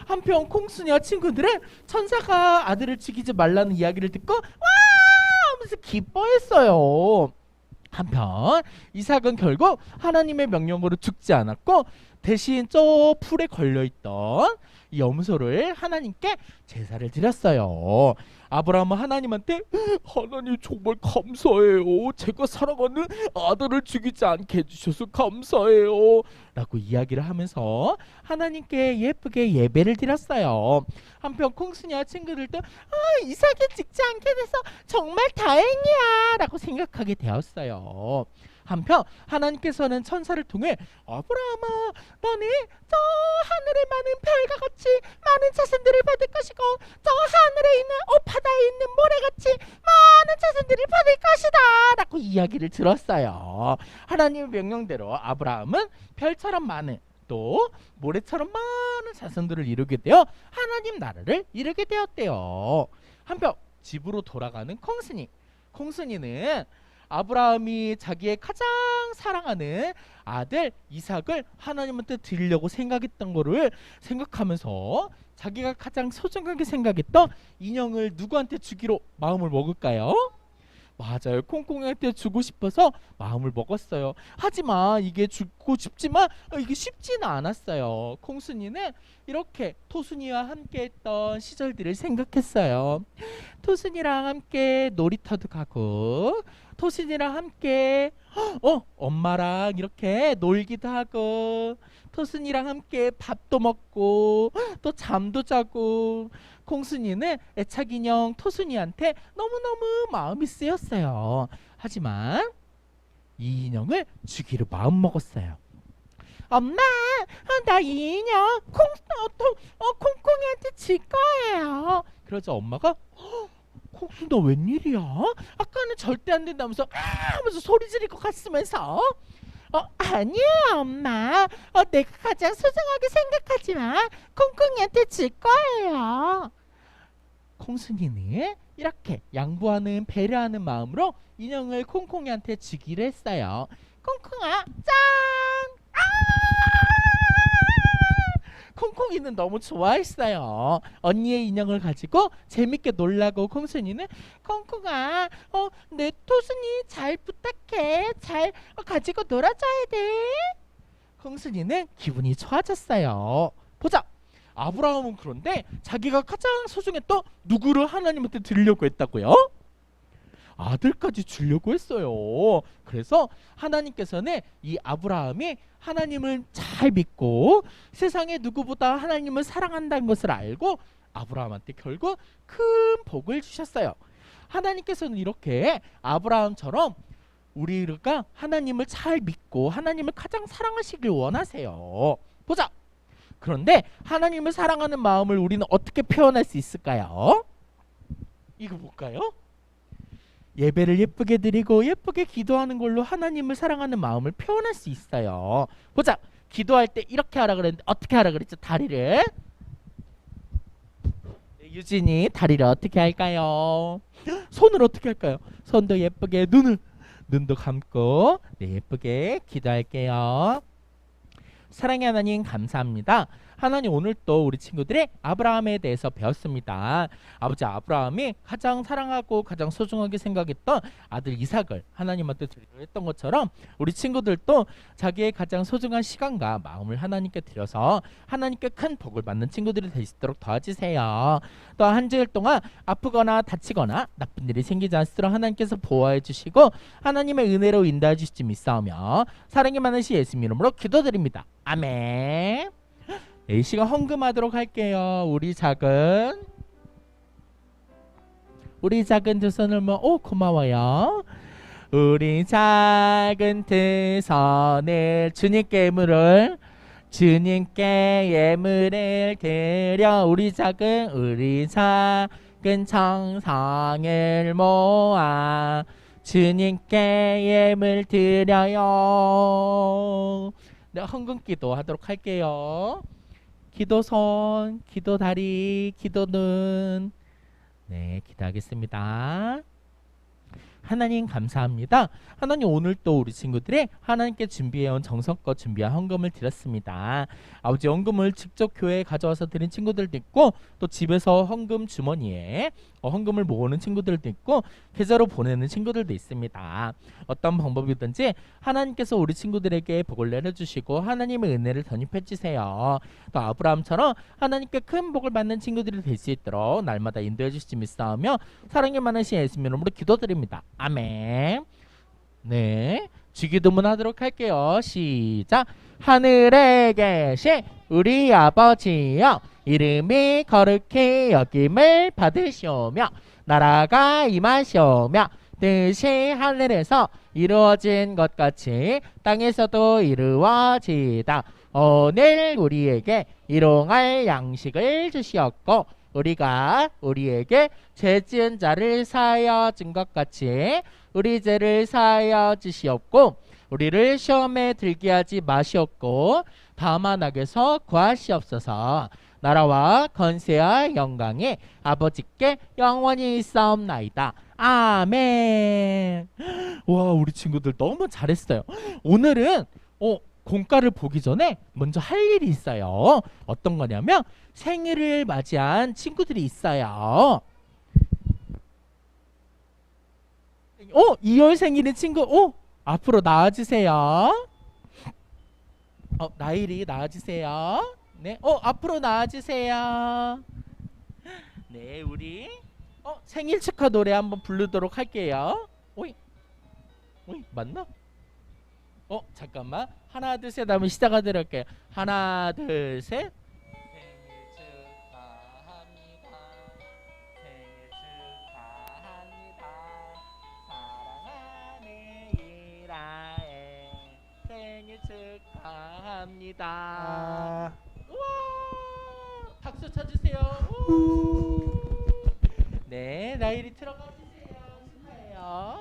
한편 콩순이와 친구들은 천사가 아들을 죽이지 말라는 이야기를 듣고 와 하면서 기뻐했어요. 한편 이삭은 결국 하나님의 명령으로 죽지 않았고 대신 저 풀에 걸려있던 이 염소를 하나님께 제사를 드렸어요. 아브라함은 하나님한테 하나님 정말 감사해요. 제가 사랑하는 아들을 죽이지 않게 해주셔서 감사해요 라고 이야기를 하면서 하나님께 예쁘게 예배를 드렸어요. 한편 콩순이와 친구들도 이삭이 죽지 않게 돼서 정말 다행이야 라고 생각하게 되었어요. 한편 하나님께서는 천사를 통해 아브라함아, 너는 저 하늘에 많은 별과 같이 많은 자손들을 받을 것이고 저 하늘에 있는 바다에 있는 모래같이 많은 자손들을 받을 것이다 라고 이야기를 들었어요. 하나님의 명령대로 아브라함은 별처럼 많은 또 모래처럼 많은 자손들을 이루게 되어 하나님 나라를 이루게 되었대요. 한편 집으로 돌아가는 콩순이는 아브라함이 자기의 가장 사랑하는 아들 이삭을 하나님한테 드리려고 생각했던 거를 생각하면서 자기가 가장 소중하게 생각했던 인형을 누구한테 주기로 마음을 먹을까요? 맞아요. 콩콩이한테 주고 싶어서 마음을 먹었어요. 하지만 이게 주고 싶지만 이게 쉽지는 않았어요. 콩순이는 이렇게 토순이와 함께 했던 시절들을 생각했어요. 토순이랑 함께 놀이터도 가고 토순이랑 함께 엄마랑 이렇게 놀기도 하고 토순이랑 함께 밥도 먹고 또 잠도 자고 콩순이는 애착 인형 토순이한테 너무너무 마음이 쓰였어요. 하지만 이 인형을 주기로 마음먹었어요. 엄마, 나 이 인형 콩콩이한테 줄 거예요. 그러자 엄마가 콩순이 너 웬일이야? 아까는 절대 안 된다면서 하면서 소리 지를 것 같으면서 아니에요 엄마. 내가 가장 소중하게 생각하지만 콩콩이한테 줄 거예요. 콩순이는 이렇게 양보하는 배려하는 마음으로 인형을 콩콩이한테 주기로 했어요. 콩콩아 짠! 콩콩이는 너무 좋아했어요. 언니의 인형을 가지고 재밌게 놀라고 콩순이는 콩콩아 내 토순이 잘 부탁해. 잘 가지고 놀아줘야 돼. 콩순이는 기분이 좋아졌어요. 보자. 아브라함은 그런데 자기가 가장 소중했던 누구를 하나님한테 드리려고 했다고요? 아들까지 주려고 했어요. 그래서 하나님께서는 이 아브라함이 하나님을 잘 믿고 세상의 누구보다 하나님을 사랑한다는 것을 알고 아브라함한테 결국 큰 복을 주셨어요. 하나님께서는 이렇게 아브라함처럼 우리가 하나님을 잘 믿고 하나님을 가장 사랑하시길 원하세요. 보자. 그런데 하나님을 사랑하는 마음을 우리는 어떻게 표현할 수 있을까요? 이거 볼까요? 예배를 예쁘게 드리고 예쁘게 기도하는 걸로 하나님을 사랑하는 마음을 표현할 수 있어요. 보자. 기도할 때 이렇게 하라 그랬는데 어떻게 하라 그랬죠? 다리를. 유진이 다리를 어떻게 할까요? 손을 어떻게 할까요? 손도 예쁘게 눈도 감고 예쁘게 기도할게요. 사랑의 하나님 감사합니다. 하나님 오늘 또 우리 친구들의 아브라함에 대해서 배웠습니다. 아버지 아브라함이 가장 사랑하고 가장 소중하게 생각했던 아들 이삭을 하나님한테 드리려 했던 것처럼 우리 친구들도 자기의 가장 소중한 시간과 마음을 하나님께 드려서 하나님께 큰 복을 받는 친구들이 될 수 있도록 도와주세요. 또 한 주일 동안 아프거나 다치거나 나쁜 일이 생기지 않도록 하나님께서 보호해 주시고 하나님의 은혜로 인도해 주실지 믿사오며 사랑이 많으신 예수님 이름으로 기도드립니다. 아멘. 이 시간 헌금하도록 할게요. 우리 작은 두 손을 고마워요. 우리 작은 두 손을 주님께 예물을 드려 우리 작은 정성을 모아 주님께 예물 드려요. 네, 헌금기도 하도록 할게요. 기도손, 기도다리, 기도눈. 네, 기도하겠습니다. 하나님 감사합니다. 하나님 오늘 또 우리 친구들이 하나님께 준비해온 정성껏 준비한 헌금을 드렸습니다. 아버지 헌금을 직접 교회에 가져와서 드린 친구들도 있고 또 집에서 헌금 주머니에 헌금을 모으는 친구들도 있고 계좌로 보내는 친구들도 있습니다. 어떤 방법이든지 하나님께서 우리 친구들에게 복을 내려주시고 하나님의 은혜를 덧입혀 주세요. 또 아브라함처럼 하나님께 큰 복을 받는 친구들이 될 수 있도록 날마다 인도해 주시지 믿사오며 사랑이 많으신 예수님 이름으로 기도드립니다. 아멘. 네, 주기도문 하도록 할게요. 시작. 하늘에 계신 우리 아버지여, 이름이 거룩히 여김을 받으시오며 나라가 임하시오며 뜻이 하늘에서 이루어진 것 같이 땅에서도 이루어지이다. 오늘 우리에게 일용할 양식을 주시옵고 우리가 우리에게 죄 지은 자를 사하여 준 것 같이 우리 죄를 사하여 주시옵고 우리를 시험에 들게 하지 마시옵고 다만 악에서 구하시옵소서. 나라와 권세와 영광이 아버지께 영원히 있사옵나이다. 아멘. 와, 우리 친구들 너무 잘했어요. 오늘은 공과를 보기 전에 먼저 할 일이 있어요. 어떤 거냐면 생일을 맞이한 친구들이 있어요. 2월 생일인 친구 앞으로 나와주세요. 나일이 나와주세요. 네, 앞으로 나와주세요. 네, 우리 생일 축하 노래 한번 부르도록 할게요. 오이 맞나? 잠깐만. 하나 둘 셋 하면 시작하도록 할게요. 하나 둘 셋. 생일 축하합니다. 생일 축하합니다. 사랑하는 이라엘 생일 축하합니다. 우와, 박수 쳐주세요. 네, 나일이 들어가 주세요. 축하해요.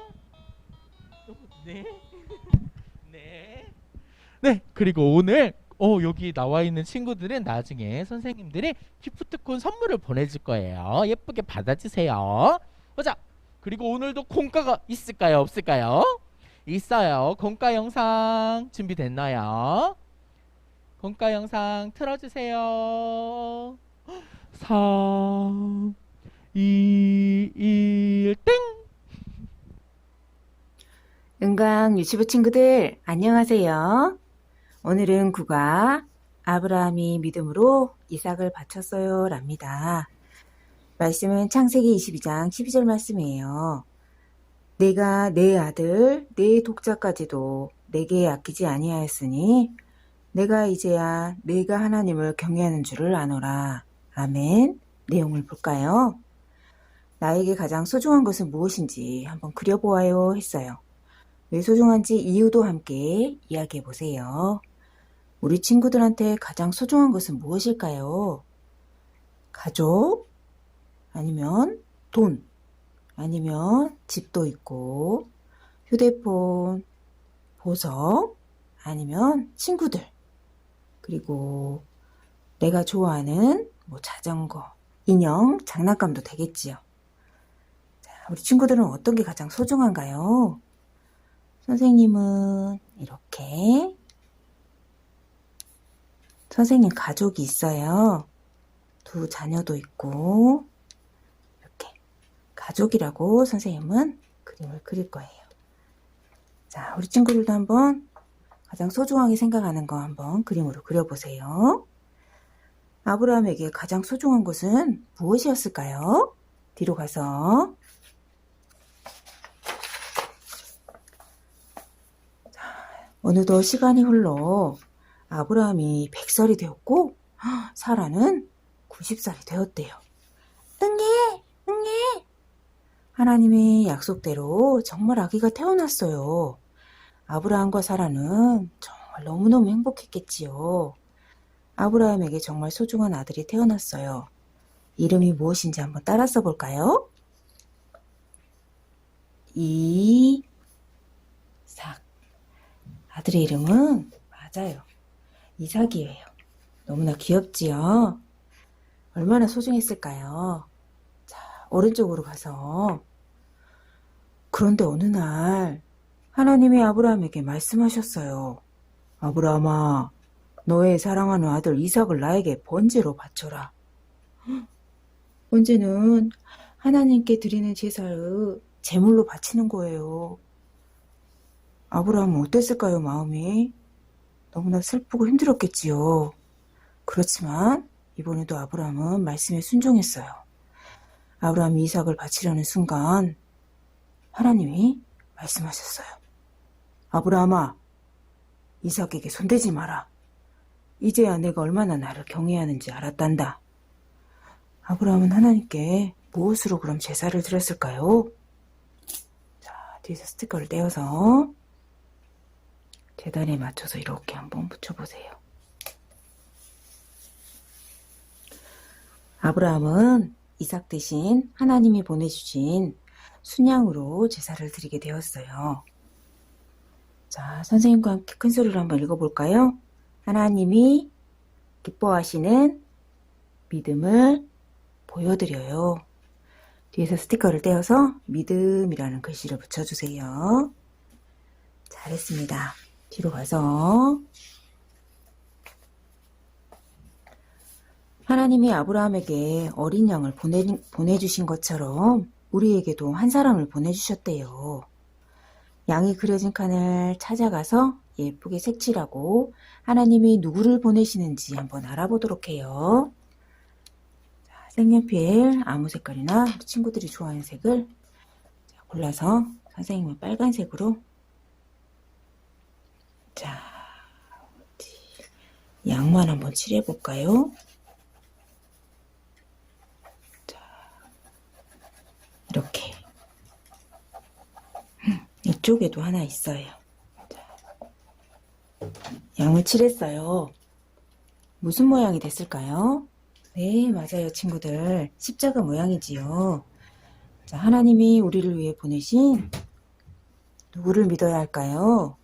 네. 네, 그리고 오늘 여기 나와 있는 친구들은 나중에 선생님들이 기프트콘 선물을 보내줄 거예요. 예쁘게 받아주세요. 보자. 그리고 오늘도 공과가 있을까요? 없을까요? 있어요. 공과 영상 준비됐나요? 공과 영상 틀어주세요. 3, 2, 1, 땡! 은광 유치부 친구들 안녕하세요. 오늘은 국어 아브라함이 믿음으로 이삭을 바쳤어요 랍니다. 말씀은 창세기 22장 12절 말씀이에요. 내가 내 아들 내 독자까지도 내게 아끼지 아니하였으니 내가 이제야 내가 하나님을 경외하는 줄을 아노라. 아멘. 내용을 볼까요? 나에게 가장 소중한 것은 무엇인지 한번 그려보아요 했어요. 왜 소중한지 이유도 함께 이야기해 보세요. 우리 친구들한테 가장 소중한 것은 무엇일까요? 가족? 아니면 돈? 아니면 집도 있고 휴대폰, 보석? 아니면 친구들? 그리고 내가 좋아하는 자전거, 인형, 장난감도 되겠지요. 자, 우리 친구들은 어떤 게 가장 소중한가요? 선생님은 이렇게 선생님 가족이 있어요. 2 자녀도 있고 이렇게 가족이라고 선생님은 그림을 그릴 거예요. 자, 우리 친구들도 한번 가장 소중하게 생각하는 거 한번 그림으로 그려보세요. 아브라함에게 가장 소중한 것은 무엇이었을까요? 뒤로 가서 어느덧 시간이 흘러 아브라함이 100살이 되었고 사라는 90살이 되었대요. 응애! 하나님의 약속대로 정말 아기가 태어났어요. 아브라함과 사라는 정말 너무너무 행복했겠지요. 아브라함에게 정말 소중한 아들이 태어났어요. 이름이 무엇인지 한번 따라 써볼까요? 이삭. 아들의 이름은 맞아요. 이삭이에요. 너무나 귀엽지요? 얼마나 소중했을까요? 자, 오른쪽으로 가서 그런데 어느 날 하나님이 아브라함에게 말씀하셨어요. 아브라함아, 너의 사랑하는 아들 이삭을 나에게 번제로 바쳐라. 번제는 하나님께 드리는 제사를 제물로 바치는 거예요. 아브라함은 어땠을까요, 마음이? 너무나 슬프고 힘들었겠지요. 그렇지만 이번에도 아브라함은 말씀에 순종했어요. 아브라함이 이삭을 바치려는 순간 하나님이 말씀하셨어요. 아브라함아, 이삭에게 손대지 마라. 이제야 내가 얼마나 나를 경외하는지 알았단다. 아브라함은 하나님께 무엇으로 그럼 제사를 드렸을까요? 자, 뒤에서 스티커를 떼어서 재단에 맞춰서 이렇게 한번 붙여보세요. 아브라함은 이삭 대신 하나님이 보내주신 순양으로 제사를 드리게 되었어요. 자, 선생님과 함께 큰 소리로 한번 읽어볼까요? 하나님이 기뻐하시는 믿음을 보여드려요. 뒤에서 스티커를 떼어서 믿음이라는 글씨를 붙여주세요. 잘했습니다. 뒤로 가서 하나님이 아브라함에게 어린 양을 보내주신 것처럼 우리에게도 한 사람을 보내주셨대요. 양이 그려진 칸을 찾아가서 예쁘게 색칠하고 하나님이 누구를 보내시는지 한번 알아보도록 해요. 자, 색연필 아무 색깔이나 우리 친구들이 좋아하는 색을 골라서 선생님은 빨간색으로 자, 양만 한번 칠해 볼까요? 자, 이렇게 이쪽에도 하나 있어요. 자, 양을 칠했어요. 무슨 모양이 됐을까요? 네, 맞아요, 친구들. 십자가 모양이지요. 자, 하나님이 우리를 위해 보내신 누구를 믿어야 할까요?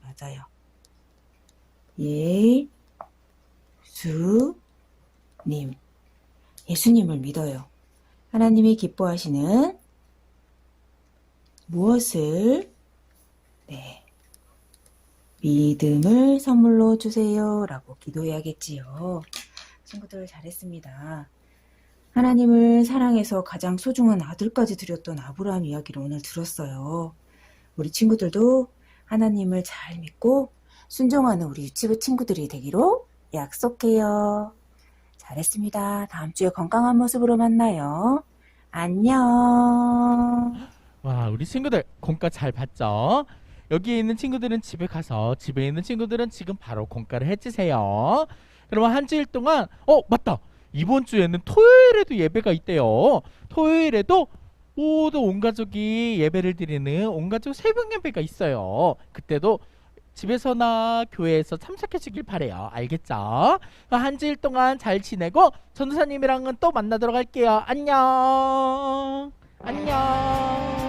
맞아요. 예수님. 예수님을 믿어요. 하나님이 기뻐하시는 무엇을? 네. 믿음을 선물로 주세요. 라고 기도해야겠지요. 친구들 잘했습니다. 하나님을 사랑해서 가장 소중한 아들까지 드렸던 아브라함 이야기를 오늘 들었어요. 우리 친구들도 하나님을 잘 믿고 순종하는 우리 유치부 친구들이 되기로 약속해요. 잘했습니다. 다음 주에 건강한 모습으로 만나요. 안녕. 와, 우리 친구들 공과 잘 봤죠? 여기에 있는 친구들은 집에 가서 집에 있는 친구들은 지금 바로 공과를 해주세요. 그러면 한 주일 동안 맞다, 이번 주에는 토요일에도 예배가 있대요. 토요일에도 모두 온 가족이 예배를 드리는 온 가족 새벽 예배가 있어요. 그때도 집에서나 교회에서 참석해 주길 바래요. 알겠죠? 한 주일 동안 잘 지내고 전도사님이랑은 또 만나도록 할게요. 안녕. 안녕.